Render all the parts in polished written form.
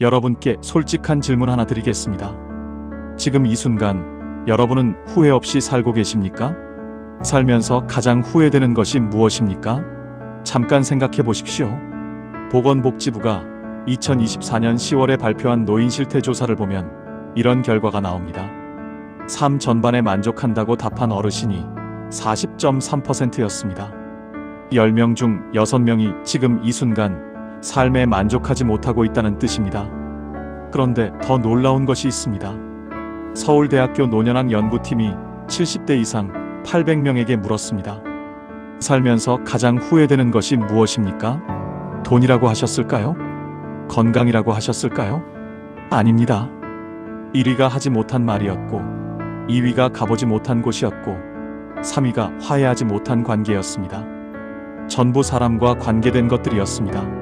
여러분께 솔직한 질문 하나 드리겠습니다. 지금 이 순간 여러분은 후회 없이 살고 계십니까? 살면서 가장 후회되는 것이 무엇입니까? 잠깐 생각해 보십시오. 보건복지부가 2024년 10월에 발표한 노인 실태 조사를 보면 이런 결과가 나옵니다. 삶 전반에 만족한다고 답한 어르신이 40.3%였습니다. 10명 중 6명이 지금 이 순간 삶에 만족하지 못하고 있다는 뜻입니다. 그런데 더 놀라운 것이 있습니다. 서울대학교 노년학 연구팀이 70대 이상 800명에게 물었습니다. 살면서 가장 후회되는 것이 무엇입니까? 돈이라고 하셨을까요? 건강이라고 하셨을까요? 아닙니다. 1위가 하지 못한 말이었고, 2위가 가보지 못한 곳이었고, 3위가 화해하지 못한 관계였습니다. 전부 사람과 관계된 것들이었습니다.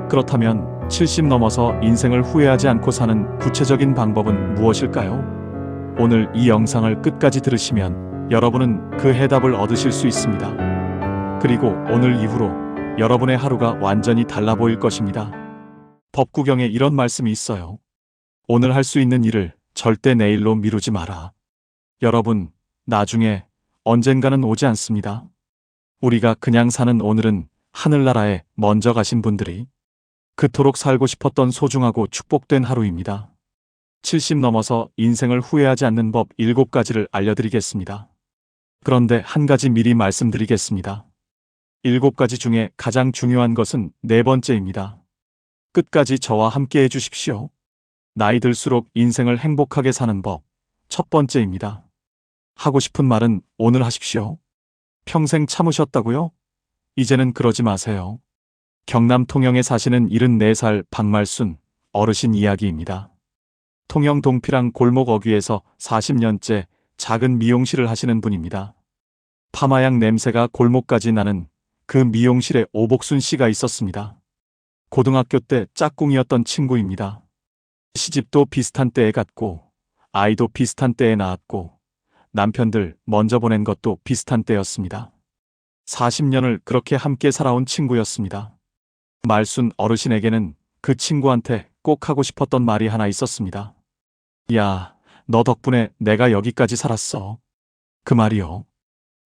그렇다면 70 넘어서 인생을 후회하지 않고 사는 구체적인 방법은 무엇일까요? 오늘 이 영상을 끝까지 들으시면 여러분은 그 해답을 얻으실 수 있습니다. 그리고 오늘 이후로 여러분의 하루가 완전히 달라 보일 것입니다. 법구경에 이런 말씀이 있어요. 오늘 할 수 있는 일을 절대 내일로 미루지 마라. 여러분, 나중에 언젠가는 오지 않습니다. 우리가 그냥 사는 오늘은 하늘나라에 먼저 가신 분들이 그토록 살고 싶었던 소중하고 축복된 하루입니다. 70 넘어서 인생을 후회하지 않는 법 7가지를 알려드리겠습니다. 그런데 한 가지 미리 말씀드리겠습니다. 7가지 중에 가장 중요한 것은 4번째입니다. 끝까지 저와 함께 해주십시오. 나이 들수록 인생을 행복하게 사는 법, 1번째입니다. 하고 싶은 말은 오늘 하십시오. 평생 참으셨다고요? 이제는 그러지 마세요. 경남 통영에 사시는 74살 박말순 어르신 이야기입니다. 통영 동피랑 골목 어귀에서 40년째 작은 미용실을 하시는 분입니다. 파마약 냄새가 골목까지 나는 그 미용실에 오복순 씨가 있었습니다. 고등학교 때 짝꿍이었던 친구입니다. 시집도 비슷한 때에 갔고, 아이도 비슷한 때에 낳았고, 남편들 먼저 보낸 것도 비슷한 때였습니다. 40년을 그렇게 함께 살아온 친구였습니다. 말순 어르신에게는 그 친구한테 꼭 하고 싶었던 말이 하나 있었습니다. 야, 너 덕분에 내가 여기까지 살았어. 그 말이요.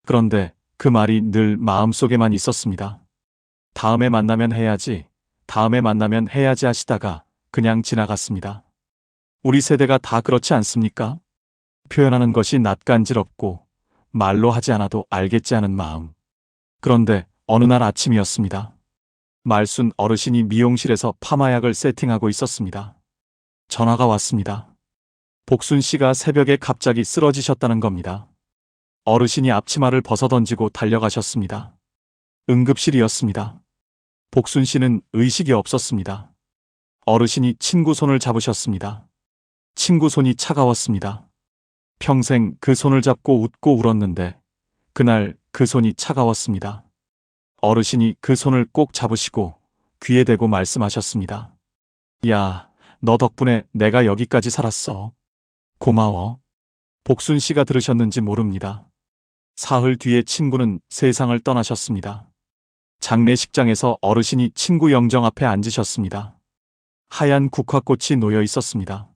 그런데 그 말이 늘 마음속에만 있었습니다. 다음에 만나면 해야지, 다음에 만나면 해야지 하시다가 그냥 지나갔습니다. 우리 세대가 다 그렇지 않습니까? 표현하는 것이 낯간지럽고 말로 하지 않아도 알겠지 하는 마음. 그런데 어느 날 아침이었습니다. 말순 어르신이 미용실에서 파마약을 세팅하고 있었습니다. 전화가 왔습니다. 복순 씨가 새벽에 갑자기 쓰러지셨다는 겁니다. 어르신이 앞치마를 벗어던지고 달려가셨습니다. 응급실이었습니다. 복순 씨는 의식이 없었습니다. 어르신이 친구 손을 잡으셨습니다. 친구 손이 차가웠습니다. 평생 그 손을 잡고 웃고 울었는데 그날 그 손이 차가웠습니다. 어르신이 그 손을 꼭 잡으시고 귀에 대고 말씀하셨습니다. 야, 너 덕분에 내가 여기까지 살았어. 고마워. 복순 씨가 들으셨는지 모릅니다. 사흘 뒤에 친구는 세상을 떠나셨습니다. 장례식장에서 어르신이 친구 영정 앞에 앉으셨습니다. 하얀 국화꽃이 놓여 있었습니다.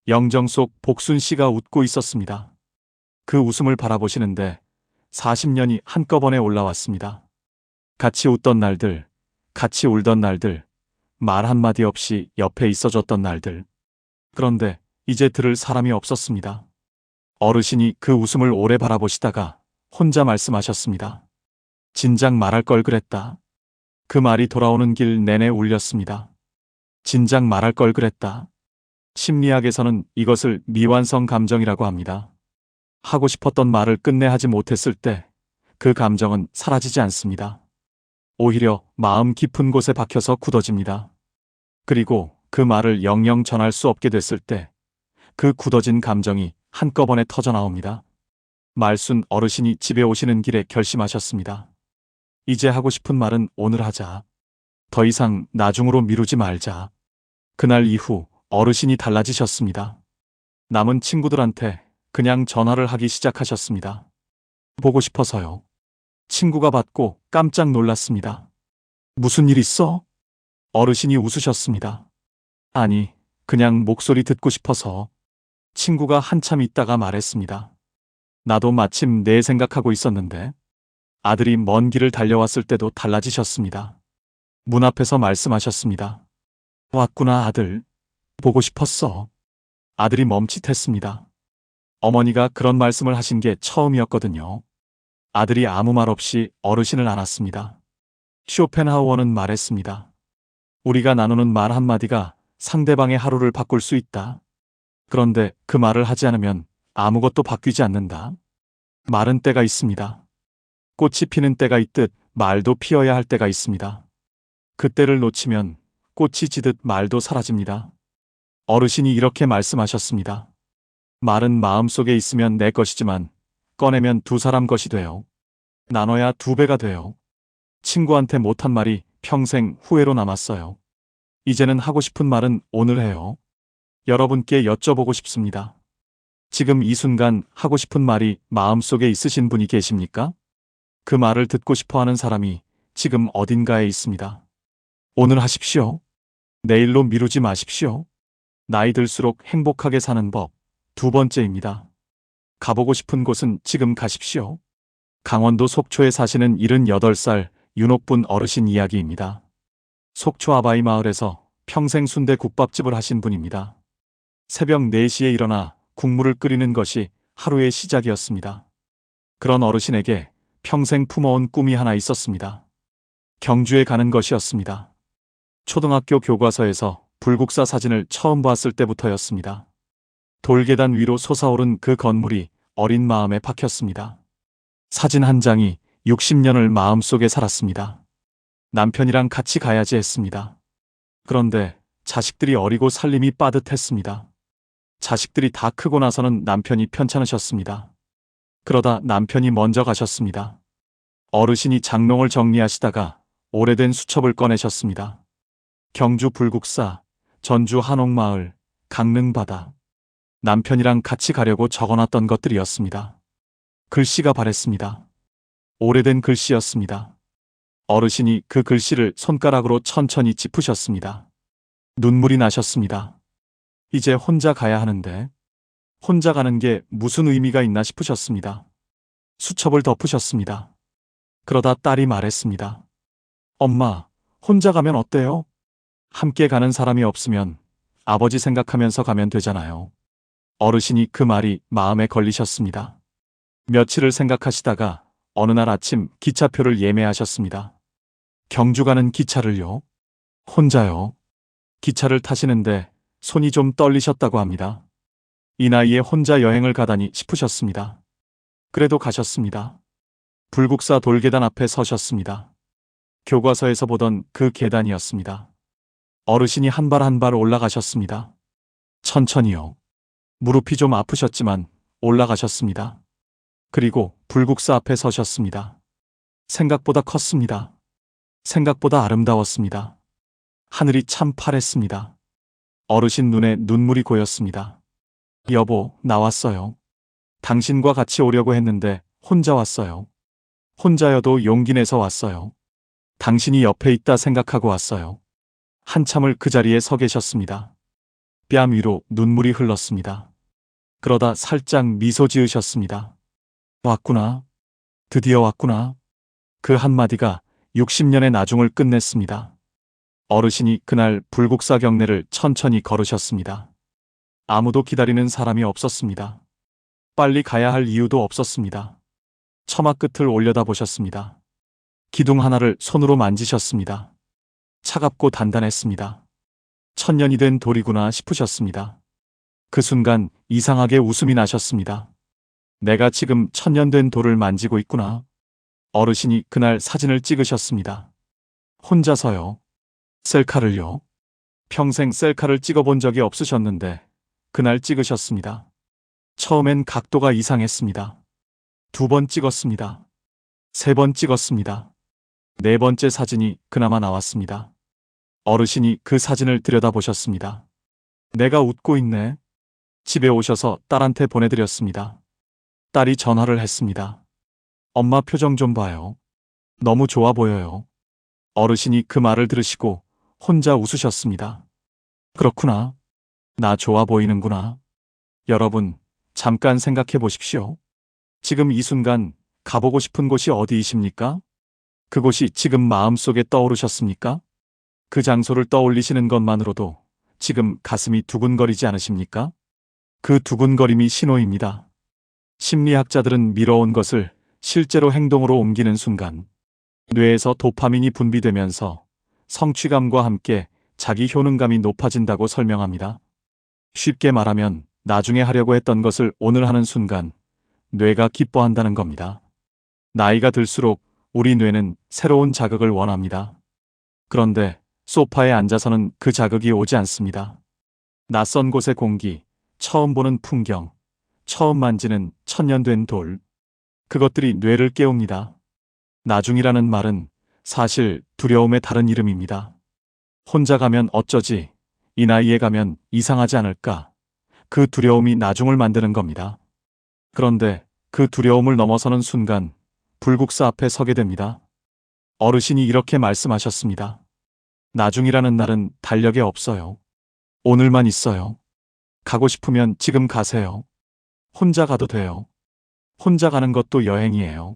영정 속 복순 씨가 웃고 있었습니다. 그 웃음을 바라보시는데 40년이 한꺼번에 올라왔습니다. 같이 웃던 날들, 같이 울던 날들, 말 한마디 없이 옆에 있어줬던 날들. 그런데 이제 들을 사람이 없었습니다. 어르신이 그 웃음을 오래 바라보시다가 혼자 말씀하셨습니다. 진작 말할 걸 그랬다. 그 말이 돌아오는 길 내내 울렸습니다. 진작 말할 걸 그랬다. 심리학에서는 이것을 미완성 감정이라고 합니다. 하고 싶었던 말을 끝내 하지 못했을 때 그 감정은 사라지지 않습니다. 오히려 마음 깊은 곳에 박혀서 굳어집니다. 그리고 그 말을 영영 전할 수 없게 됐을 때 그 굳어진 감정이 한꺼번에 터져나옵니다. 말순 어르신이 집에 오시는 길에 결심하셨습니다. 이제 하고 싶은 말은 오늘 하자. 더 이상 나중으로 미루지 말자. 그날 이후 어르신이 달라지셨습니다. 남은 친구들한테 그냥 전화를 하기 시작하셨습니다. 보고 싶어서요. 친구가 받고 깜짝 놀랐습니다. 무슨 일 있어? 어르신이 웃으셨습니다. 아니, 그냥 목소리 듣고 싶어서. 친구가 한참 있다가 말했습니다. 나도 마침 내 생각하고 있었는데. 아들이 먼 길을 달려왔을 때도 달라지셨습니다. 문 앞에서 말씀하셨습니다. 왔구나, 아들. 보고 싶었어. 아들이 멈칫했습니다. 어머니가 그런 말씀을 하신 게 처음이었거든요. 아들이 아무 말 없이 어르신을 안았습니다. 쇼펜하우어는 말했습니다. 우리가 나누는 말 한마디가 상대방의 하루를 바꿀 수 있다. 그런데 그 말을 하지 않으면 아무것도 바뀌지 않는다. 말은 때가 있습니다. 꽃이 피는 때가 있듯 말도 피어야 할 때가 있습니다. 그 때를 놓치면 꽃이 지듯 말도 사라집니다. 어르신이 이렇게 말씀하셨습니다. 말은 마음속에 있으면 내 것이지만 꺼내면 두 사람 것이 돼요. 나눠야 두 배가 돼요. 친구한테 못한 말이 평생 후회로 남았어요. 이제는 하고 싶은 말은 오늘 해요. 여러분께 여쭤보고 싶습니다. 지금 이 순간 하고 싶은 말이 마음속에 있으신 분이 계십니까? 그 말을 듣고 싶어 하는 사람이 지금 어딘가에 있습니다. 오늘 하십시오. 내일로 미루지 마십시오. 나이 들수록 행복하게 사는 법 두 번째입니다. 가보고 싶은 곳은 지금 가십시오. 강원도 속초에 사시는 78살 윤옥분 어르신 이야기입니다. 속초 아바이 마을에서 평생 순대국밥집을 하신 분입니다. 새벽 4시에 일어나 국물을 끓이는 것이 하루의 시작이었습니다. 그런 어르신에게 평생 품어온 꿈이 하나 있었습니다. 경주에 가는 것이었습니다. 초등학교 교과서에서 불국사 사진을 처음 봤을 때부터였습니다. 돌계단 위로 솟아오른 그 건물이 어린 마음에 박혔습니다. 사진 한 장이 60년을 마음속에 살았습니다. 남편이랑 같이 가야지 했습니다. 그런데 자식들이 어리고 살림이 빠듯했습니다. 자식들이 다 크고 나서는 남편이 편찮으셨습니다. 그러다 남편이 먼저 가셨습니다. 어르신이 장롱을 정리하시다가 오래된 수첩을 꺼내셨습니다. 경주 불국사, 전주 한옥마을, 강릉바다. 남편이랑 같이 가려고 적어놨던 것들이었습니다. 글씨가 바랬습니다. 오래된 글씨였습니다. 어르신이 그 글씨를 손가락으로 천천히 짚으셨습니다. 눈물이 나셨습니다. 이제 혼자 가야 하는데 혼자 가는 게 무슨 의미가 있나 싶으셨습니다. 수첩을 덮으셨습니다. 그러다 딸이 말했습니다. 엄마, 혼자 가면 어때요? 함께 가는 사람이 없으면 아버지 생각하면서 가면 되잖아요. 어르신이 그 말이 마음에 걸리셨습니다. 며칠을 생각하시다가 어느 날 아침 기차표를 예매하셨습니다. 경주 가는 기차를요? 혼자요? 기차를 타시는데 손이 좀 떨리셨다고 합니다. 이 나이에 혼자 여행을 가다니 싶으셨습니다. 그래도 가셨습니다. 불국사 돌계단 앞에 서셨습니다. 교과서에서 보던 그 계단이었습니다. 어르신이 한 발 한 발 올라가셨습니다. 천천히요. 무릎이 좀 아프셨지만 올라가셨습니다. 그리고 불국사 앞에 서셨습니다. 생각보다 컸습니다. 생각보다 아름다웠습니다. 하늘이 참 파랬습니다. 어르신 눈에 눈물이 고였습니다. 여보, 나왔어요. 당신과 같이 오려고 했는데 혼자 왔어요. 혼자여도 용기 내서 왔어요. 당신이 옆에 있다 생각하고 왔어요. 한참을 그 자리에 서 계셨습니다. 뺨 위로 눈물이 흘렀습니다. 그러다 살짝 미소 지으셨습니다. 왔구나. 드디어 왔구나. 그 한마디가 60년의 나중을 끝냈습니다. 어르신이 그날 불국사 경내를 천천히 걸으셨습니다. 아무도 기다리는 사람이 없었습니다. 빨리 가야 할 이유도 없었습니다. 처마 끝을 올려다보셨습니다. 기둥 하나를 손으로 만지셨습니다. 차갑고 단단했습니다. 천년이 된 돌이구나 싶으셨습니다. 그 순간 이상하게 웃음이 나셨습니다. 내가 지금 천년 된 돌을 만지고 있구나. 어르신이 그날 사진을 찍으셨습니다. 혼자서요. 셀카를요. 평생 셀카를 찍어본 적이 없으셨는데 그날 찍으셨습니다. 처음엔 각도가 이상했습니다. 2번 찍었습니다. 3번 찍었습니다. 4번째 사진이 그나마 나왔습니다. 어르신이 그 사진을 들여다보셨습니다. 내가 웃고 있네. 집에 오셔서 딸한테 보내드렸습니다. 딸이 전화를 했습니다. 엄마 표정 좀 봐요. 너무 좋아 보여요. 어르신이 그 말을 들으시고 혼자 웃으셨습니다. 그렇구나. 나 좋아 보이는구나. 여러분, 잠깐 생각해 보십시오. 지금 이 순간 가보고 싶은 곳이 어디이십니까? 그곳이 지금 마음속에 떠오르셨습니까? 그 장소를 떠올리시는 것만으로도 지금 가슴이 두근거리지 않으십니까? 그 두근거림이 신호입니다. 심리학자들은 미뤄온 것을 실제로 행동으로 옮기는 순간 뇌에서 도파민이 분비되면서 성취감과 함께 자기 효능감이 높아진다고 설명합니다. 쉽게 말하면 나중에 하려고 했던 것을 오늘 하는 순간 뇌가 기뻐한다는 겁니다. 나이가 들수록 우리 뇌는 새로운 자극을 원합니다. 그런데 소파에 앉아서는 그 자극이 오지 않습니다. 낯선 곳의 공기, 처음 보는 풍경, 처음 만지는 천년된 돌, 그것들이 뇌를 깨웁니다. 나중이라는 말은 사실 두려움의 다른 이름입니다. 혼자 가면 어쩌지, 이 나이에 가면 이상하지 않을까, 그 두려움이 나중을 만드는 겁니다. 그런데 그 두려움을 넘어서는 순간 불국사 앞에 서게 됩니다. 어르신이 이렇게 말씀하셨습니다. 나중이라는 날은 달력에 없어요. 오늘만 있어요. 가고 싶으면 지금 가세요. 혼자 가도 돼요. 혼자 가는 것도 여행이에요.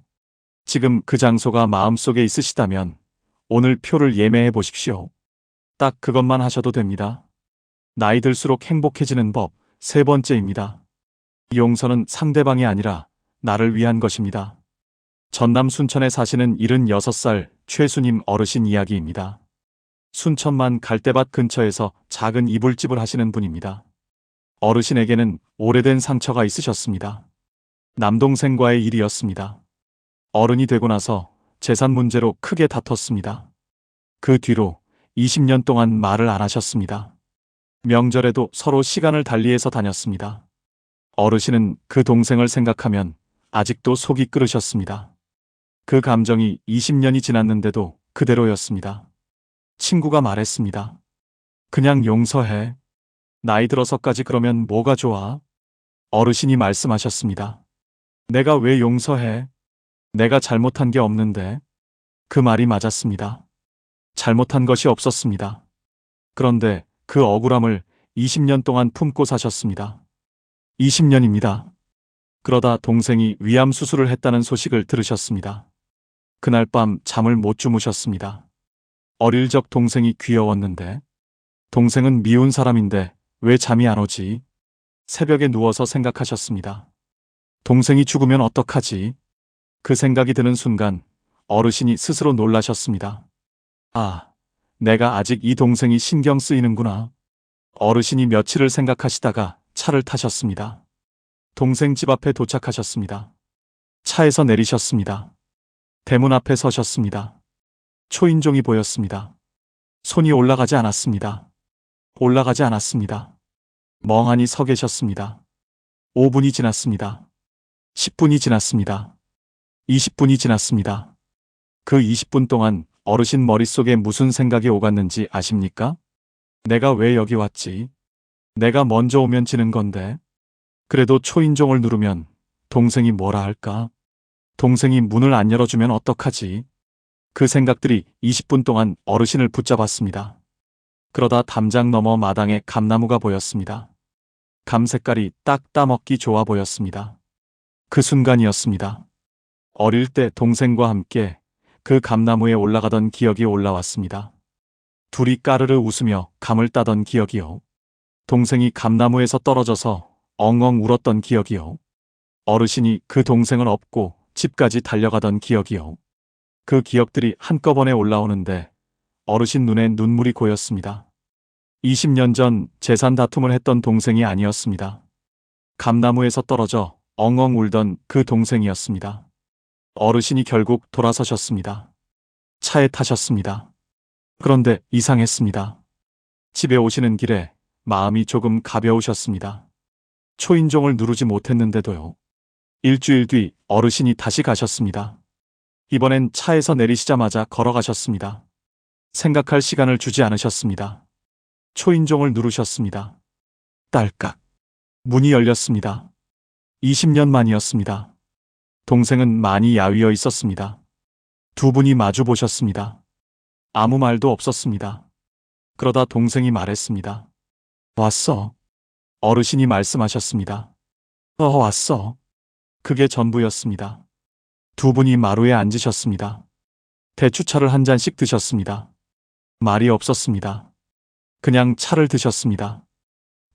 지금 그 장소가 마음속에 있으시다면 오늘 표를 예매해 보십시오. 딱 그것만 하셔도 됩니다. 나이 들수록 행복해지는 법 세 번째입니다. 용서는 상대방이 아니라 나를 위한 것입니다. 전남 순천에 사시는 76살 최수님 어르신 이야기입니다. 순천만 갈대밭 근처에서 작은 이불집을 하시는 분입니다. 어르신에게는 오래된 상처가 있으셨습니다. 남동생과의 일이었습니다. 어른이 되고 나서 재산 문제로 크게 다퉜습니다. 그 뒤로 20년 동안 말을 안 하셨습니다. 명절에도 서로 시간을 달리해서 다녔습니다. 어르신은 그 동생을 생각하면 아직도 속이 끓으셨습니다. 그 감정이 20년이 지났는데도 그대로였습니다. 친구가 말했습니다. 그냥 용서해. 나이 들어서까지 그러면 뭐가 좋아? 어르신이 말씀하셨습니다. 내가 왜 용서해? 내가 잘못한 게 없는데. 그 말이 맞았습니다. 잘못한 것이 없었습니다. 그런데 그 억울함을 20년 동안 품고 사셨습니다. 20년입니다. 그러다 동생이 위암 수술을 했다는 소식을 들으셨습니다. 그날 밤 잠을 못 주무셨습니다. 어릴 적 동생이 귀여웠는데, 동생은 미운 사람인데 왜 잠이 안 오지? 새벽에 누워서 생각하셨습니다. 동생이 죽으면 어떡하지? 그 생각이 드는 순간 어르신이 스스로 놀라셨습니다. 아, 내가 아직 이 동생이 신경 쓰이는구나. 어르신이 며칠을 생각하시다가 차를 타셨습니다. 동생 집 앞에 도착하셨습니다. 차에서 내리셨습니다. 대문 앞에 서셨습니다. 초인종이 보였습니다. 손이 올라가지 않았습니다. 올라가지 않았습니다. 멍하니 서 계셨습니다. 5분이 지났습니다. 10분이 지났습니다. 20분이 지났습니다. 그 20분 동안 어르신 머릿속에 무슨 생각이 오갔는지 아십니까? 내가 왜 여기 왔지? 내가 먼저 오면 지는 건데. 그래도 초인종을 누르면 동생이 뭐라 할까? 동생이 문을 안 열어주면 어떡하지? 그 생각들이 20분 동안 어르신을 붙잡았습니다. 그러다 담장 너머 마당에 감나무가 보였습니다. 감 색깔이 딱 따먹기 좋아 보였습니다. 그 순간이었습니다. 어릴 때 동생과 함께 그 감나무에 올라가던 기억이 올라왔습니다. 둘이 까르르 웃으며 감을 따던 기억이요. 동생이 감나무에서 떨어져서 엉엉 울었던 기억이요. 어르신이 그 동생을 업고 집까지 달려가던 기억이요. 그 기억들이 한꺼번에 올라오는데 어르신 눈에 눈물이 고였습니다. 20년 전 재산 다툼을 했던 동생이 아니었습니다. 감나무에서 떨어져 엉엉 울던 그 동생이었습니다. 어르신이 결국 돌아서셨습니다. 차에 타셨습니다. 그런데 이상했습니다. 집에 오시는 길에 마음이 조금 가벼우셨습니다. 초인종을 누르지 못했는데도요. 일주일 뒤 어르신이 다시 가셨습니다. 이번엔 차에서 내리시자마자 걸어가셨습니다. 생각할 시간을 주지 않으셨습니다. 초인종을 누르셨습니다. 딸깍. 문이 열렸습니다. 20년 만이었습니다. 동생은 많이 야위어 있었습니다. 두 분이 마주 보셨습니다. 아무 말도 없었습니다. 그러다 동생이 말했습니다. 왔어. 어르신이 말씀하셨습니다. 왔어. 그게 전부였습니다. 두 분이 마루에 앉으셨습니다. 대추차를 한 잔씩 드셨습니다. 말이 없었습니다. 그냥 차를 드셨습니다.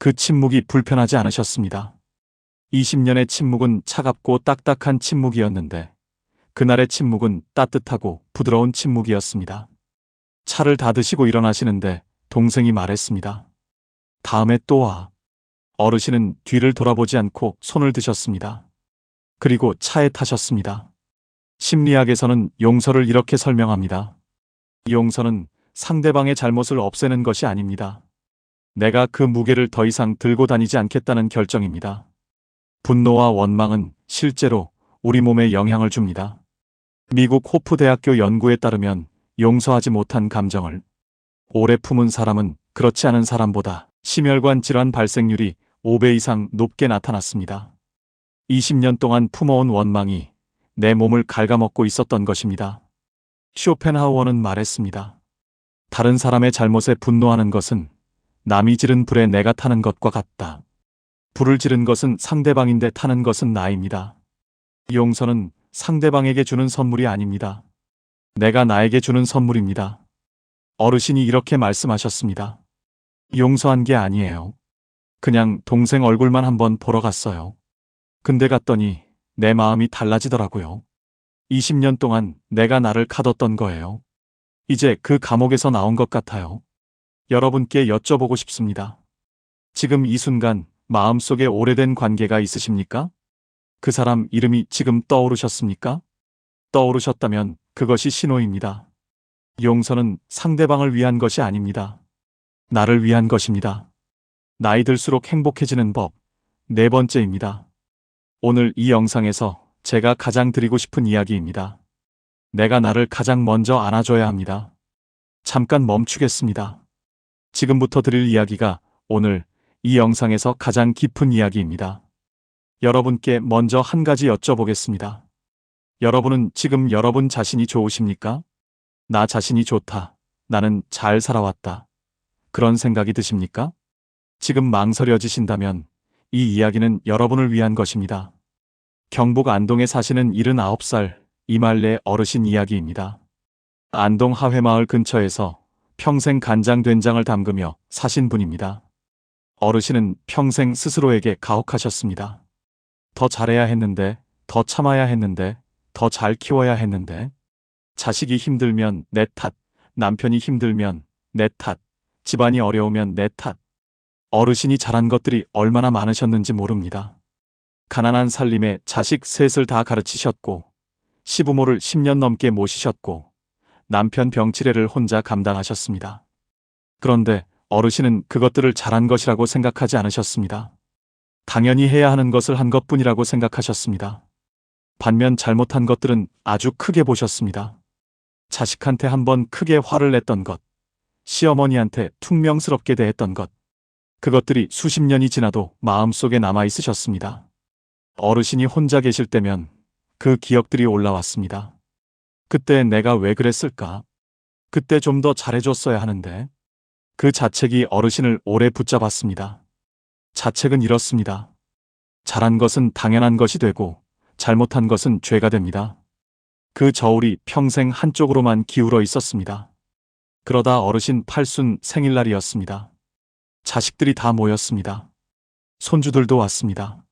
그 침묵이 불편하지 않으셨습니다. 20년의 침묵은 차갑고 딱딱한 침묵이었는데 그날의 침묵은 따뜻하고 부드러운 침묵이었습니다. 차를 다 드시고 일어나시는데 동생이 말했습니다. 다음에 또 와. 어르신은 뒤를 돌아보지 않고 손을 드셨습니다. 그리고 차에 타셨습니다. 심리학에서는 용서를 이렇게 설명합니다. 용서는 상대방의 잘못을 없애는 것이 아닙니다. 내가 그 무게를 더 이상 들고 다니지 않겠다는 결정입니다. 분노와 원망은 실제로 우리 몸에 영향을 줍니다. 미국 호프 대학교 연구에 따르면 용서하지 못한 감정을 오래 품은 사람은 그렇지 않은 사람보다 심혈관 질환 발생률이 5배 이상 높게 나타났습니다. 20년 동안 품어온 원망이 내 몸을 갉아먹고 있었던 것입니다. 쇼펜하우어는 말했습니다. 다른 사람의 잘못에 분노하는 것은 남이 지른 불에 내가 타는 것과 같다. 불을 지른 것은 상대방인데 타는 것은 나입니다. 용서는 상대방에게 주는 선물이 아닙니다. 내가 나에게 주는 선물입니다. 어르신이 이렇게 말씀하셨습니다. 용서한 게 아니에요. 그냥 동생 얼굴만 한번 보러 갔어요. 근데 갔더니 내 마음이 달라지더라고요. 20년 동안 내가 나를 가뒀던 거예요. 이제 그 감옥에서 나온 것 같아요. 여러분께 여쭤보고 싶습니다. 지금 이 순간 마음속에 오래된 관계가 있으십니까? 그 사람 이름이 지금 떠오르셨습니까? 떠오르셨다면 그것이 신호입니다. 용서는 상대방을 위한 것이 아닙니다. 나를 위한 것입니다. 나이 들수록 행복해지는 법, 네 번째입니다. 오늘 이 영상에서 제가 가장 드리고 싶은 이야기입니다. 내가 나를 가장 먼저 안아줘야 합니다. 잠깐 멈추겠습니다. 지금부터 드릴 이야기가 오늘 이 영상에서 가장 깊은 이야기입니다. 여러분께 먼저 한 가지 여쭤보겠습니다. 여러분은 지금 여러분 자신이 좋으십니까? 나 자신이 좋다. 나는 잘 살아왔다. 그런 생각이 드십니까? 지금 망설여지신다면 이 이야기는 여러분을 위한 것입니다. 경북 안동에 사시는 79살 이말래 어르신 이야기입니다. 안동 하회마을 근처에서 평생 간장 된장을 담그며 사신 분입니다. 어르신은 평생 스스로에게 가혹하셨습니다. 더 잘해야 했는데, 더 참아야 했는데, 더 잘 키워야 했는데, 자식이 힘들면 내 탓, 남편이 힘들면 내 탓, 집안이 어려우면 내 탓. 어르신이 잘한 것들이 얼마나 많으셨는지 모릅니다. 가난한 살림에 자식 셋을 다 가르치셨고, 시부모를 10년 넘게 모시셨고, 남편 병치레를 혼자 감당하셨습니다. 그런데 어르신은 그것들을 잘한 것이라고 생각하지 않으셨습니다. 당연히 해야 하는 것을 한 것뿐이라고 생각하셨습니다. 반면 잘못한 것들은 아주 크게 보셨습니다. 자식한테 한번 크게 화를 냈던 것, 시어머니한테 퉁명스럽게 대했던 것, 그것들이 수십 년이 지나도 마음속에 남아 있으셨습니다. 어르신이 혼자 계실 때면 그 기억들이 올라왔습니다. 그때 내가 왜 그랬을까? 그때 좀 더 잘해줬어야 하는데. 그 자책이 어르신을 오래 붙잡았습니다. 자책은 이렇습니다. 잘한 것은 당연한 것이 되고 잘못한 것은 죄가 됩니다. 그 저울이 평생 한쪽으로만 기울어 있었습니다. 그러다 어르신 팔순 생일날이었습니다. 자식들이 다 모였습니다. 손주들도 왔습니다.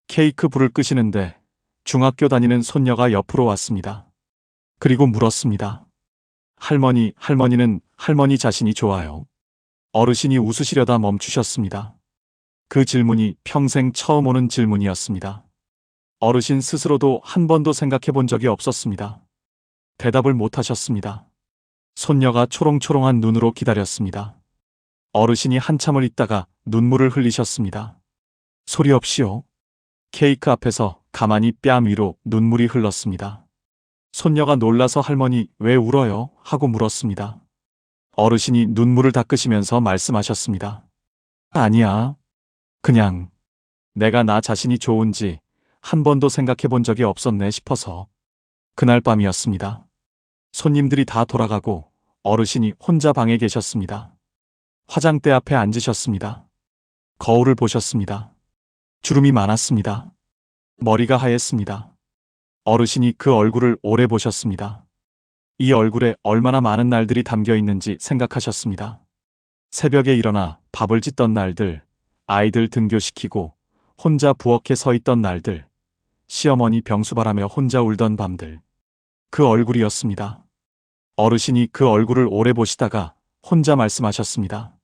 케이크 불을 끄시는데 중학교 다니는 손녀가 옆으로 왔습니다. 그리고 물었습니다. 할머니는 할머니 자신이 좋아요. 어르신이 웃으시려다 멈추셨습니다. 그 질문이 평생 처음 오는 질문이었습니다. 어르신 스스로도 한 번도 생각해 본 적이 없었습니다. 대답을 못 하셨습니다. 손녀가 초롱초롱한 눈으로 기다렸습니다. 어르신이 한참을 있다가 눈물을 흘리셨습니다. 소리 없이요. 케이크 앞에서 가만히 뺨 위로 눈물이 흘렀습니다. 손녀가 놀라서 할머니 왜 울어요? 하고 물었습니다. 어르신이 눈물을 닦으시면서 말씀하셨습니다. 아니야. 그냥 내가 나 자신이 좋은지 한 번도 생각해 본 적이 없었네 싶어서. 그날 밤이었습니다. 손님들이 다 돌아가고 어르신이 혼자 방에 계셨습니다. 화장대 앞에 앉으셨습니다. 거울을 보셨습니다. 주름이 많았습니다. 머리가 하였습니다. 어르신이 그 얼굴을 오래 보셨습니다. 이 얼굴에 얼마나 많은 날들이 담겨 있는지 생각하셨습니다. 새벽에 일어나 밥을 짓던 날들, 아이들 등교시키고 혼자 부엌에 서 있던 날들, 시어머니 병수바라며 혼자 울던 밤들. 그 얼굴이었습니다. 어르신이 그 얼굴을 오래 보시다가 혼자 말씀하셨습니다.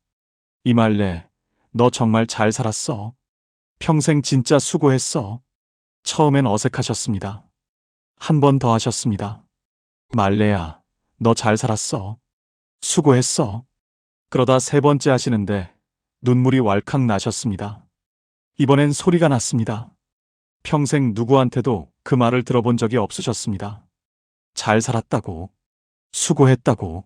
이말래, 너 정말 잘 살았어. 평생 진짜 수고했어. 처음엔 어색하셨습니다. 한 번 더 하셨습니다. 말래야, 너 잘 살았어. 수고했어. 그러다 세 번째 하시는데 눈물이 왈칵 나셨습니다. 이번엔 소리가 났습니다. 평생 누구한테도 그 말을 들어본 적이 없으셨습니다. 잘 살았다고, 수고했다고.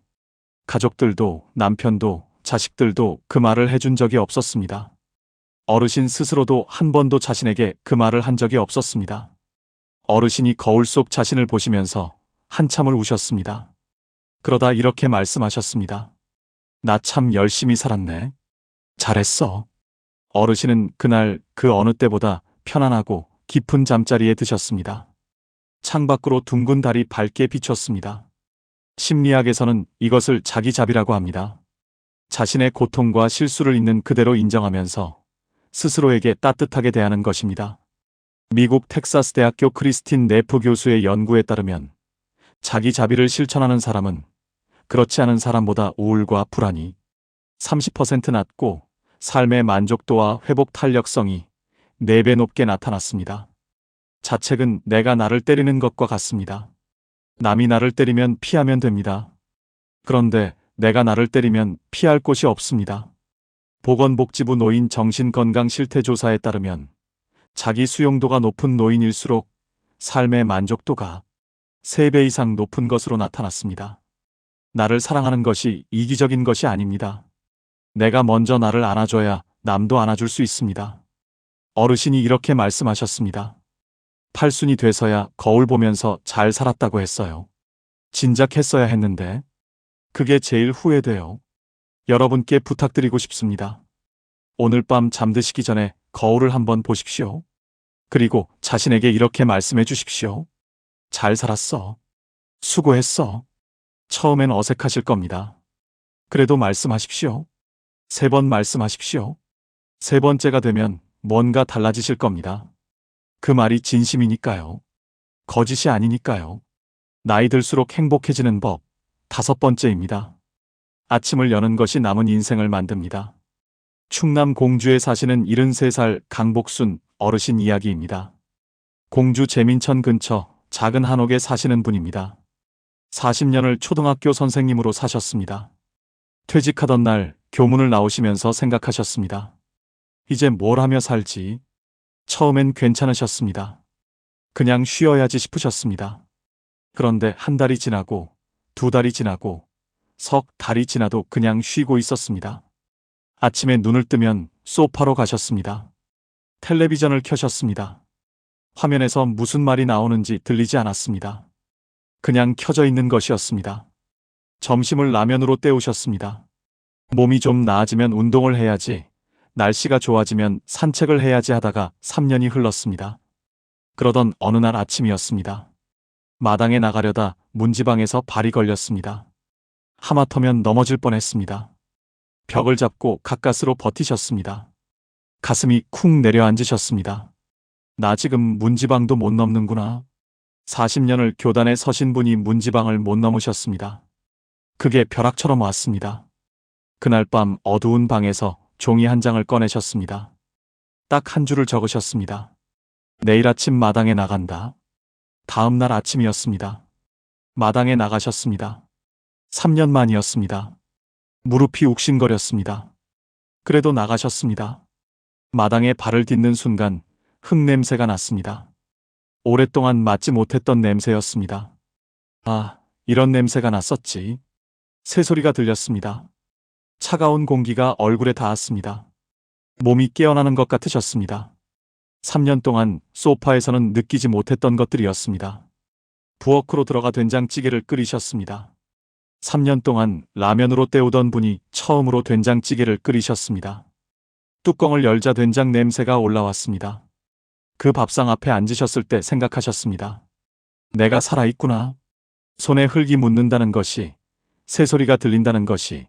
가족들도 남편도 자식들도 그 말을 해준 적이 없었습니다. 어르신 스스로도 한 번도 자신에게 그 말을 한 적이 없었습니다. 어르신이 거울 속 자신을 보시면서 한참을 우셨습니다. 그러다 이렇게 말씀하셨습니다. 나 참 열심히 살았네. 잘했어. 어르신은 그날 그 어느 때보다 편안하고 깊은 잠자리에 드셨습니다. 창밖으로 둥근 달이 밝게 비쳤습니다. 심리학에서는 이것을 자기자비라고 합니다. 자신의 고통과 실수를 있는 그대로 인정하면서 스스로에게 따뜻하게 대하는 것입니다. 미국 텍사스 대학교 크리스틴 네프 교수의 연구에 따르면 자기자비를 실천하는 사람은 그렇지 않은 사람보다 우울과 불안이 30% 낮고 삶의 만족도와 회복 탄력성이 4배 높게 나타났습니다. 자책은 내가 나를 때리는 것과 같습니다. 남이 나를 때리면 피하면 됩니다. 그런데 내가 나를 때리면 피할 곳이 없습니다. 보건복지부 노인 정신건강실태조사에 따르면 자기 수용도가 높은 노인일수록 삶의 만족도가 3배 이상 높은 것으로 나타났습니다. 나를 사랑하는 것이 이기적인 것이 아닙니다. 내가 먼저 나를 안아줘야 남도 안아줄 수 있습니다. 어르신이 이렇게 말씀하셨습니다. 팔순이 돼서야 거울 보면서 잘 살았다고 했어요. 진작 했어야 했는데 그게 제일 후회돼요. 여러분께 부탁드리고 싶습니다. 오늘 밤 잠드시기 전에 거울을 한번 보십시오. 그리고 자신에게 이렇게 말씀해 주십시오. 잘 살았어. 수고했어. 처음엔 어색하실 겁니다. 그래도 말씀하십시오. 3번 말씀하십시오. 세 번째가 되면 뭔가 달라지실 겁니다. 그 말이 진심이니까요. 거짓이 아니니까요. 나이 들수록 행복해지는 법 5번째입니다. 아침을 여는 것이 남은 인생을 만듭니다. 충남 공주에 사시는 73살 강복순 어르신 이야기입니다. 공주 제민천 근처 작은 한옥에 사시는 분입니다. 40년을 초등학교 선생님으로 사셨습니다. 퇴직하던 날 교문을 나오시면서 생각하셨습니다. 이제 뭘 하며 살지? 처음엔 괜찮으셨습니다. 그냥 쉬어야지 싶으셨습니다. 그런데 한 달이 지나고 2달이 지나고 석 달이 지나도 그냥 쉬고 있었습니다. 아침에 눈을 뜨면 소파로 가셨습니다. 텔레비전을 켜셨습니다. 화면에서 무슨 말이 나오는지 들리지 않았습니다. 그냥 켜져 있는 것이었습니다. 점심을 라면으로 때우셨습니다. 몸이 좀 나아지면 운동을 해야지, 날씨가 좋아지면 산책을 해야지 하다가 3년이 흘렀습니다. 그러던 어느 날 아침이었습니다. 마당에 나가려다 문지방에서 발이 걸렸습니다. 하마터면 넘어질 뻔했습니다. 벽을 잡고 가까스로 버티셨습니다. 가슴이 쿵 내려앉으셨습니다. 나 지금 문지방도 못 넘는구나. 40년을 교단에 서신 분이 문지방을 못 넘으셨습니다. 그게 벼락처럼 왔습니다. 그날 밤 어두운 방에서 종이 한 장을 꺼내셨습니다. 딱 한 줄을 적으셨습니다. 내일 아침 마당에 나간다. 다음 날 아침이었습니다. 마당에 나가셨습니다. 3년 만이었습니다. 무릎이 욱신거렸습니다. 그래도 나가셨습니다. 마당에 발을 딛는 순간 흙냄새가 났습니다. 오랫동안 맡지 못했던 냄새였습니다. 아, 이런 냄새가 났었지. 새소리가 들렸습니다. 차가운 공기가 얼굴에 닿았습니다. 몸이 깨어나는 것 같으셨습니다. 3년 동안 소파에서는 느끼지 못했던 것들이었습니다. 부엌으로 들어가 된장찌개를 끓이셨습니다. 3년 동안 라면으로 때우던 분이 처음으로 된장찌개를 끓이셨습니다. 뚜껑을 열자 된장 냄새가 올라왔습니다. 그 밥상 앞에 앉으셨을 때 생각하셨습니다. 내가 살아있구나. 손에 흙이 묻는다는 것이, 새소리가 들린다는 것이,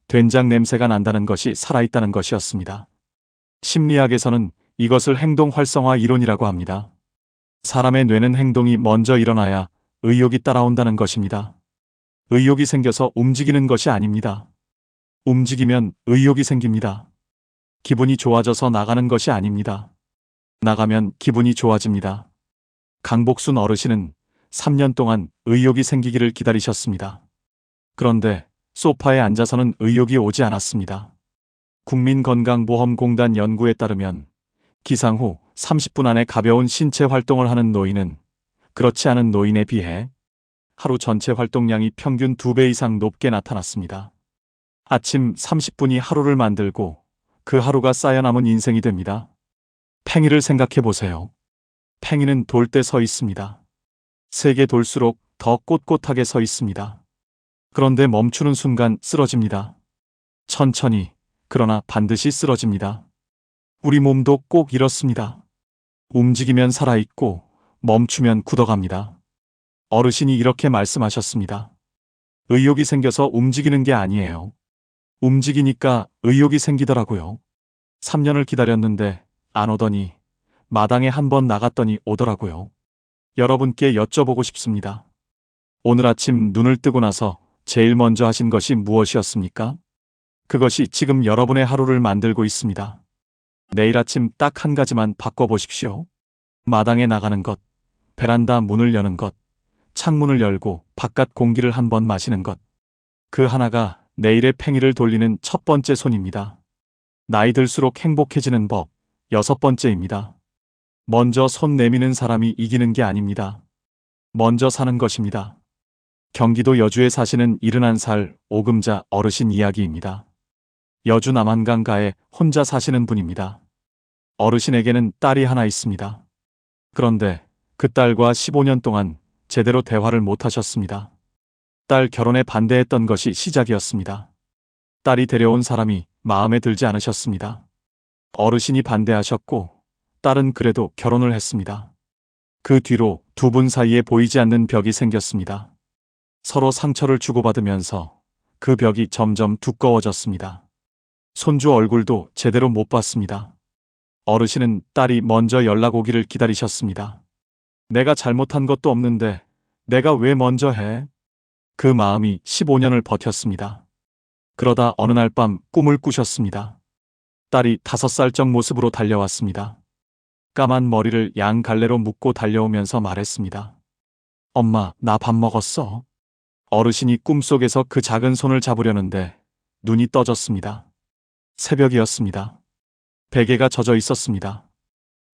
된장 냄새가 난다는 것이 살아있다는 것이었습니다. 심리학에서는 이것을 행동 활성화 이론이라고 합니다. 사람의 뇌는 행동이 먼저 일어나야 의욕이 따라온다는 것입니다. 의욕이 생겨서 움직이는 것이 아닙니다. 움직이면 의욕이 생깁니다. 기분이 좋아져서 나가는 것이 아닙니다. 나가면 기분이 좋아집니다. 강복순 어르신은 3년 동안 의욕이 생기기를 기다리셨습니다. 그런데 소파에 앉아서는 의욕이 오지 않았습니다. 국민건강보험공단 연구에 따르면 기상 후 30분 안에 가벼운 신체 활동을 하는 노인은 그렇지 않은 노인에 비해 하루 전체 활동량이 평균 2배 이상 높게 나타났습니다. 아침 30분이 하루를 만들고 그 하루가 쌓여 남은 인생이 됩니다. 팽이를 생각해 보세요. 팽이는 돌 때 서 있습니다. 세게 돌수록 더 꼿꼿하게 서 있습니다. 그런데 멈추는 순간 쓰러집니다. 천천히, 그러나 반드시 쓰러집니다. 우리 몸도 꼭 이렇습니다. 움직이면 살아있고 멈추면 굳어갑니다. 어르신이 이렇게 말씀하셨습니다. 의욕이 생겨서 움직이는 게 아니에요. 움직이니까 의욕이 생기더라고요. 3년을 기다렸는데 안 오더니 마당에 한번 나갔더니 오더라고요. 여러분께 여쭤보고 싶습니다. 오늘 아침 눈을 뜨고 나서 제일 먼저 하신 것이 무엇이었습니까? 그것이 지금 여러분의 하루를 만들고 있습니다. 내일 아침 딱 한 가지만 바꿔보십시오. 마당에 나가는 것, 베란다 문을 여는 것, 창문을 열고 바깥 공기를 한번 마시는 것. 그 하나가 내일의 팽이를 돌리는 첫 번째 손입니다. 나이 들수록 행복해지는 법, 6번째입니다. 먼저 손 내미는 사람이 이기는 게 아닙니다. 먼저 사는 것입니다. 경기도 여주에 사시는 71살 오금자 어르신 이야기입니다. 여주 남한강가에 혼자 사시는 분입니다. 어르신에게는 딸이 하나 있습니다. 그런데 그 딸과 15년 동안 제대로 대화를 못 하셨습니다. 딸 결혼에 반대했던 것이 시작이었습니다. 딸이 데려온 사람이 마음에 들지 않으셨습니다. 어르신이 반대하셨고 딸은 그래도 결혼을 했습니다. 그 뒤로 두 분 사이에 보이지 않는 벽이 생겼습니다. 서로 상처를 주고받으면서 그 벽이 점점 두꺼워졌습니다. 손주 얼굴도 제대로 못 봤습니다. 어르신은 딸이 먼저 연락 오기를 기다리셨습니다. 내가 잘못한 것도 없는데 내가 왜 먼저 해? 그 마음이 15년을 버텼습니다. 그러다 어느 날 밤 꿈을 꾸셨습니다. 딸이 5살적 모습으로 달려왔습니다. 까만 머리를 양 갈래로 묶고 달려오면서 말했습니다. 엄마, 나 밥 먹었어? 어르신이 꿈속에서 그 작은 손을 잡으려는데 눈이 떠졌습니다. 새벽이었습니다. 베개가 젖어 있었습니다.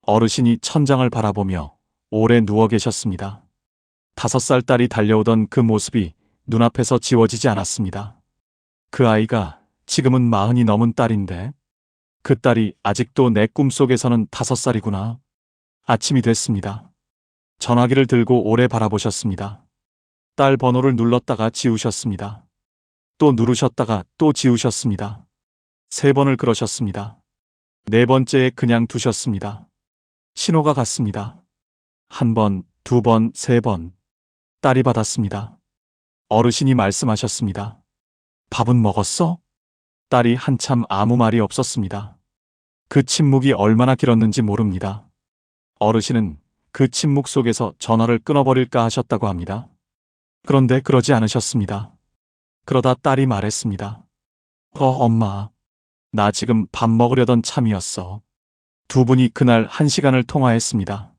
어르신이 천장을 바라보며 오래 누워 계셨습니다. 5살 딸이 달려오던 그 모습이 눈앞에서 지워지지 않았습니다. 그 아이가 지금은 40이 넘은 딸인데 그 딸이 아직도 내 꿈속에서는 5살이구나. 아침이 됐습니다. 전화기를 들고 오래 바라보셨습니다. 딸 번호를 눌렀다가 지우셨습니다. 또 누르셨다가 또 지우셨습니다. 3번을 그러셨습니다. 4번째에 그냥 두셨습니다. 신호가 갔습니다. 1번, 2번, 3번. 딸이 받았습니다. 어르신이 말씀하셨습니다. 밥은 먹었어? 딸이 한참 아무 말이 없었습니다. 그 침묵이 얼마나 길었는지 모릅니다. 어르신은 그 침묵 속에서 전화를 끊어버릴까 하셨다고 합니다. 그런데 그러지 않으셨습니다. 그러다 딸이 말했습니다. 엄마, 나 지금 밥 먹으려던 참이었어. 두 분이 그날 1시간을 통화했습니다.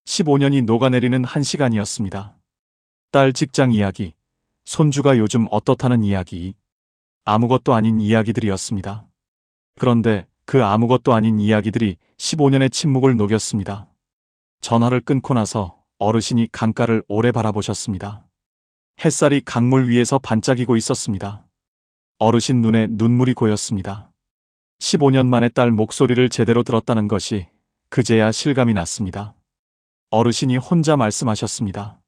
15년이 녹아내리는 1시간이었습니다. 딸 직장 이야기, 손주가 요즘 어떻다는 이야기, 아무것도 아닌 이야기들이었습니다. 그런데 그 아무것도 아닌 이야기들이 15년의 침묵을 녹였습니다. 전화를 끊고 나서 어르신이 강가를 오래 바라보셨습니다. 햇살이 강물 위에서 반짝이고 있었습니다. 어르신 눈에 눈물이 고였습니다. 15년 만에 딸 목소리를 제대로 들었다는 것이 그제야 실감이 났습니다. 어르신이 혼자 말씀하셨습니다.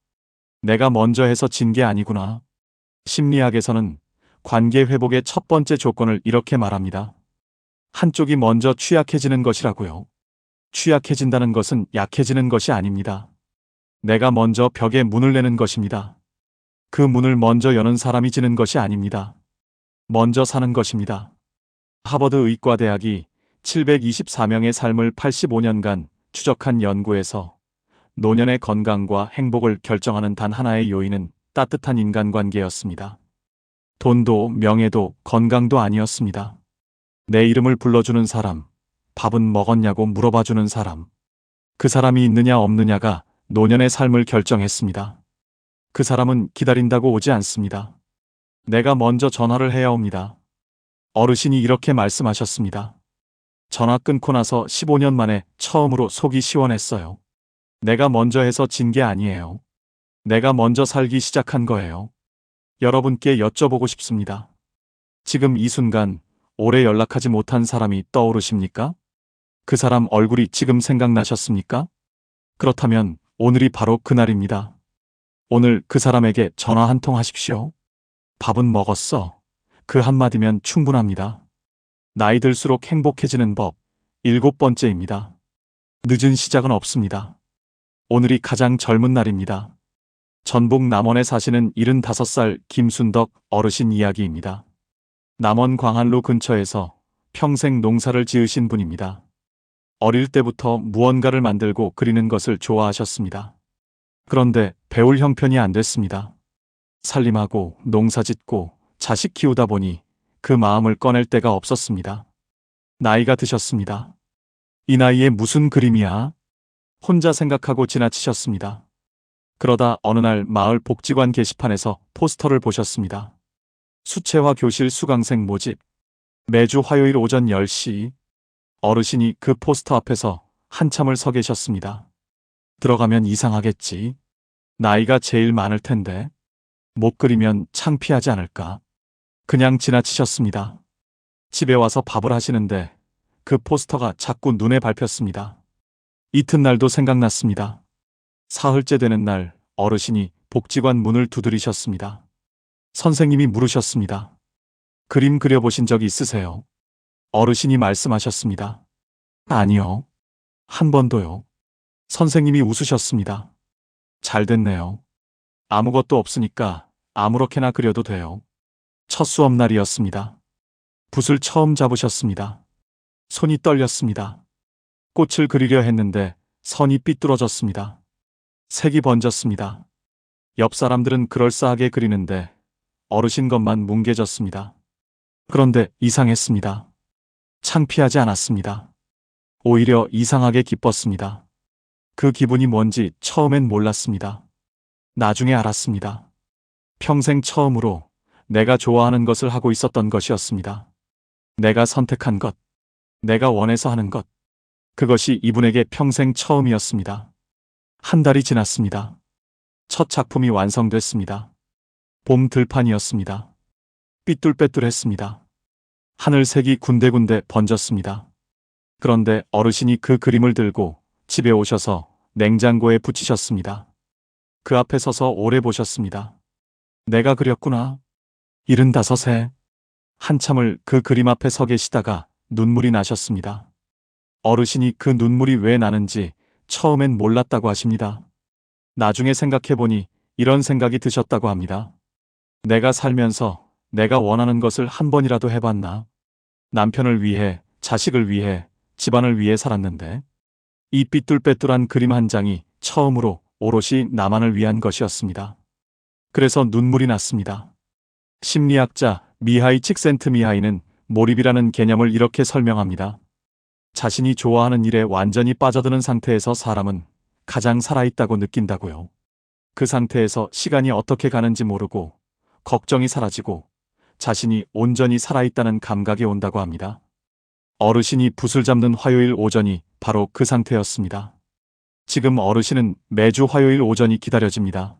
내가 먼저 해서 진 게 아니구나. 심리학에서는 관계 회복의 첫 번째 조건을 이렇게 말합니다. 한쪽이 먼저 취약해지는 것이라고요. 취약해진다는 것은 약해지는 것이 아닙니다. 내가 먼저 벽에 문을 내는 것입니다. 그 문을 먼저 여는 사람이 지는 것이 아닙니다. 먼저 사는 것입니다. 하버드 의과대학이 724명의 삶을 85년간 추적한 연구에서 노년의 건강과 행복을 결정하는 단 하나의 요인은 따뜻한 인간관계였습니다. 돈도 명예도 건강도 아니었습니다. 내 이름을 불러주는 사람, 밥은 먹었냐고 물어봐주는 사람, 그 사람이 있느냐 없느냐가 노년의 삶을 결정했습니다. 그 사람은 기다린다고 오지 않습니다. 내가 먼저 전화를 해야 옵니다. 어르신이 이렇게 말씀하셨습니다. 전화 끊고 나서 15년 만에 처음으로 속이 시원했어요. 내가 먼저 해서 진 게 아니에요. 내가 먼저 살기 시작한 거예요. 여러분께 여쭤보고 싶습니다. 지금 이 순간 오래 연락하지 못한 사람이 떠오르십니까? 그 사람 얼굴이 지금 생각나셨습니까? 그렇다면 오늘이 바로 그날입니다. 오늘 그 사람에게 전화 한 통 하십시오. 밥은 먹었어. 그 한마디면 충분합니다. 나이 들수록 행복해지는 법 7번째입니다. 늦은 시작은 없습니다. 오늘이 가장 젊은 날입니다. 전북 남원에 사시는 75살 김순덕 어르신 이야기입니다. 남원 광안루 근처에서 평생 농사를 지으신 분입니다. 어릴 때부터 무언가를 만들고 그리는 것을 좋아하셨습니다. 그런데 배울 형편이 안 됐습니다. 살림하고 농사 짓고 자식 키우다 보니 그 마음을 꺼낼 데가 없었습니다. 나이가 드셨습니다. 이 나이에 무슨 그림이야? 혼자 생각하고 지나치셨습니다. 그러다 어느 날 마을 복지관 게시판에서 포스터를 보셨습니다. 수채화 교실 수강생 모집. 매주 화요일 오전 10시. 어르신이 그 포스터 앞에서 한참을 서 계셨습니다. 들어가면 이상하겠지. 나이가 제일 많을 텐데. 못 그리면 창피하지 않을까. 그냥 지나치셨습니다. 집에 와서 밥을 하시는데 그 포스터가 자꾸 눈에 밟혔습니다. 이튿날도 생각났습니다. 사흘째 되는 날 어르신이 복지관 문을 두드리셨습니다. 선생님이 물으셨습니다. 그림 그려보신 적 있으세요? 어르신이 말씀하셨습니다. 아니요. 한 번도요. 선생님이 웃으셨습니다. 잘 됐네요. 아무것도 없으니까 아무렇게나 그려도 돼요. 첫 수업 날이었습니다. 붓을 처음 잡으셨습니다. 손이 떨렸습니다. 꽃을 그리려 했는데 선이 삐뚤어졌습니다. 색이 번졌습니다. 옆 사람들은 그럴싸하게 그리는데 어르신 것만 뭉개졌습니다. 그런데 이상했습니다. 창피하지 않았습니다. 오히려 이상하게 기뻤습니다. 그 기분이 뭔지 처음엔 몰랐습니다. 나중에 알았습니다. 평생 처음으로 내가 좋아하는 것을 하고 있었던 것이었습니다. 내가 선택한 것, 내가 원해서 하는 것, 그것이 이분에게 평생 처음이었습니다. 한 달이 지났습니다. 첫 작품이 완성됐습니다. 봄 들판이었습니다. 삐뚤빼뚤했습니다. 하늘색이 군데군데 번졌습니다. 그런데 어르신이 그 그림을 들고 집에 오셔서 냉장고에 붙이셨습니다. 그 앞에 서서 오래 보셨습니다. 내가 그렸구나. 75세. 한참을 그 그림 앞에 서 계시다가 눈물이 나셨습니다. 어르신이 그 눈물이 왜 나는지 처음엔 몰랐다고 하십니다. 나중에 생각해보니 이런 생각이 드셨다고 합니다. 내가 살면서 내가 원하는 것을 한 번이라도 해봤나? 남편을 위해, 자식을 위해, 집안을 위해 살았는데 이 삐뚤빼뚤한 그림 한 장이 처음으로 오롯이 나만을 위한 것이었습니다. 그래서 눈물이 났습니다. 심리학자 미하이 칙센트미하이는 몰입이라는 개념을 이렇게 설명합니다. 자신이 좋아하는 일에 완전히 빠져드는 상태에서 사람은 가장 살아있다고 느낀다고요. 그 상태에서 시간이 어떻게 가는지 모르고 걱정이 사라지고 자신이 온전히 살아있다는 감각이 온다고 합니다. 어르신이 붓을 잡는 화요일 오전이 바로 그 상태였습니다. 지금 어르신은 매주 화요일 오전이 기다려집니다.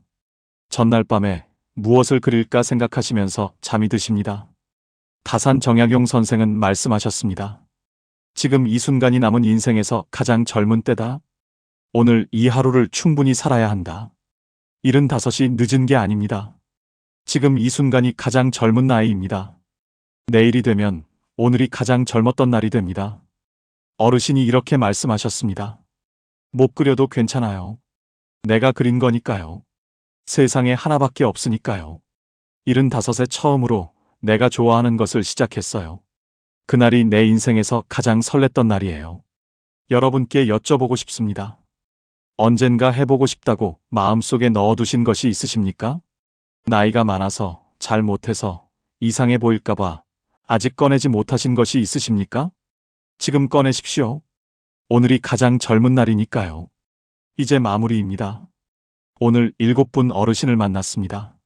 전날 밤에 무엇을 그릴까 생각하시면서 잠이 드십니다. 다산 정약용 선생은 말씀하셨습니다. 지금 이 순간이 남은 인생에서 가장 젊은 때다. 오늘 이 하루를 충분히 살아야 한다. 75이 늦은 게 아닙니다. 지금 이 순간이 가장 젊은 나이입니다. 내일이 되면 오늘이 가장 젊었던 날이 됩니다. 어르신이 이렇게 말씀하셨습니다. 못 그려도 괜찮아요. 내가 그린 거니까요. 세상에 하나밖에 없으니까요. 75세 처음으로 내가 좋아하는 것을 시작했어요. 그날이 내 인생에서 가장 설렜던 날이에요. 여러분께 여쭤보고 싶습니다. 언젠가 해보고 싶다고 마음속에 넣어두신 것이 있으십니까? 나이가 많아서 잘 못해서 이상해 보일까봐 아직 꺼내지 못하신 것이 있으십니까? 지금 꺼내십시오. 오늘이 가장 젊은 날이니까요. 이제 마무리입니다. 오늘 7분 어르신을 만났습니다.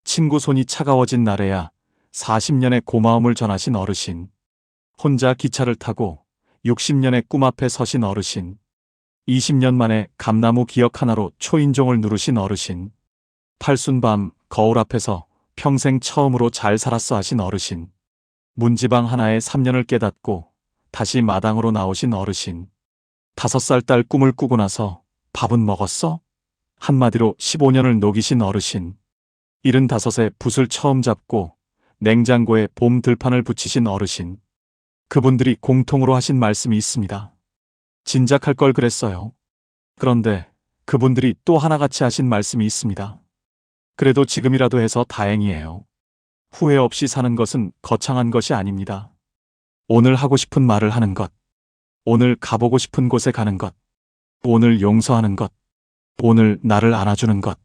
친구 손이 차가워진 날에야 40년의 고마움을 전하신 어르신. 혼자 기차를 타고 60년의 꿈 앞에 서신 어르신. 20년 만에 감나무 기억 하나로 초인종을 누르신 어르신. 팔순밤 거울 앞에서 평생 처음으로 잘 살았어 하신 어르신. 문지방 하나에 3년을 깨닫고 다시 마당으로 나오신 어르신. 5살 딸 꿈을 꾸고 나서 밥은 먹었어? 한마디로 15년을 녹이신 어르신. 75에 붓을 처음 잡고 냉장고에 봄 들판을 붙이신 어르신. 그분들이 공통으로 하신 말씀이 있습니다. 진작 할 걸 그랬어요. 그런데 그분들이 또 하나같이 하신 말씀이 있습니다. 그래도 지금이라도 해서 다행이에요. 후회 없이 사는 것은 거창한 것이 아닙니다. 오늘 하고 싶은 말을 하는 것. 오늘 가보고 싶은 곳에 가는 것. 오늘 용서하는 것. 오늘 나를 안아주는 것.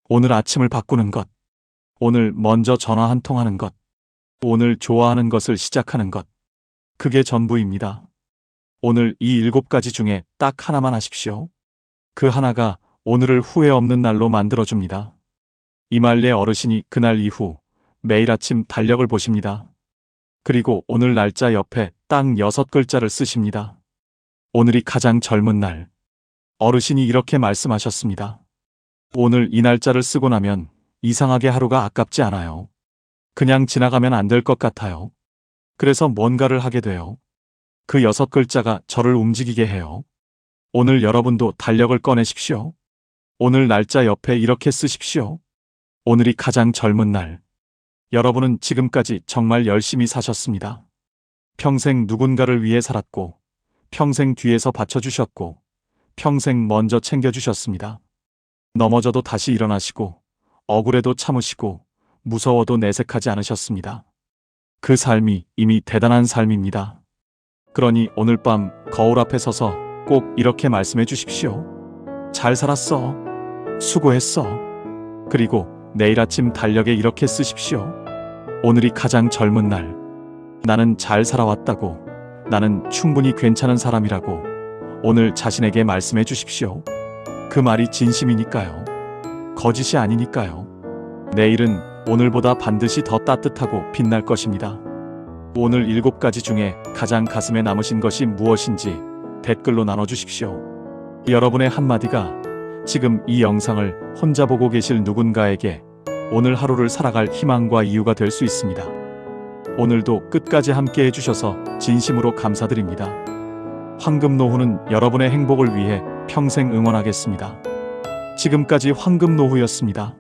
오늘 아침을 바꾸는 것. 오늘 먼저 전화 한 통 하는 것. 오늘 좋아하는 것을 시작하는 것. 그게 전부입니다. 오늘 이 7가지 중에 딱 하나만 하십시오. 그 하나가 오늘을 후회 없는 날로 만들어줍니다. 이말레 어르신이 그날 이후 매일 아침 달력을 보십니다. 그리고 오늘 날짜 옆에 딱 6글자를 쓰십니다. 오늘이 가장 젊은 날. 어르신이 이렇게 말씀하셨습니다. 오늘 이 날짜를 쓰고 나면 이상하게 하루가 아깝지 않아요. 그냥 지나가면 안 될 것 같아요. 그래서 뭔가를 하게 돼요. 그 6글자가 저를 움직이게 해요. 오늘 여러분도 달력을 꺼내십시오. 오늘 날짜 옆에 이렇게 쓰십시오. 오늘이 가장 젊은 날. 여러분은 지금까지 정말 열심히 사셨습니다. 평생 누군가를 위해 살았고, 평생 뒤에서 받쳐주셨고, 평생 먼저 챙겨주셨습니다. 넘어져도 다시 일어나시고, 억울해도 참으시고, 무서워도 내색하지 않으셨습니다. 그 삶이 이미 대단한 삶입니다. 그러니 오늘 밤 거울 앞에 서서 꼭 이렇게 말씀해 주십시오. 잘 살았어. 수고했어. 그리고 내일 아침 달력에 이렇게 쓰십시오. 오늘이 가장 젊은 날. 나는 잘 살아왔다고. 나는 충분히 괜찮은 사람이라고. 오늘 자신에게 말씀해 주십시오. 그 말이 진심이니까요. 거짓이 아니니까요. 내일은 오늘보다 반드시 더 따뜻하고 빛날 것입니다. 오늘 7가지 중에 가장 가슴에 남으신 것이 무엇인지 댓글로 나눠주십시오. 여러분의 한마디가 지금 이 영상을 혼자 보고 계실 누군가에게 오늘 하루를 살아갈 희망과 이유가 될 수 있습니다. 오늘도 끝까지 함께 해주셔서 진심으로 감사드립니다. 황금노후는 여러분의 행복을 위해 평생 응원하겠습니다. 지금까지 황금노후였습니다.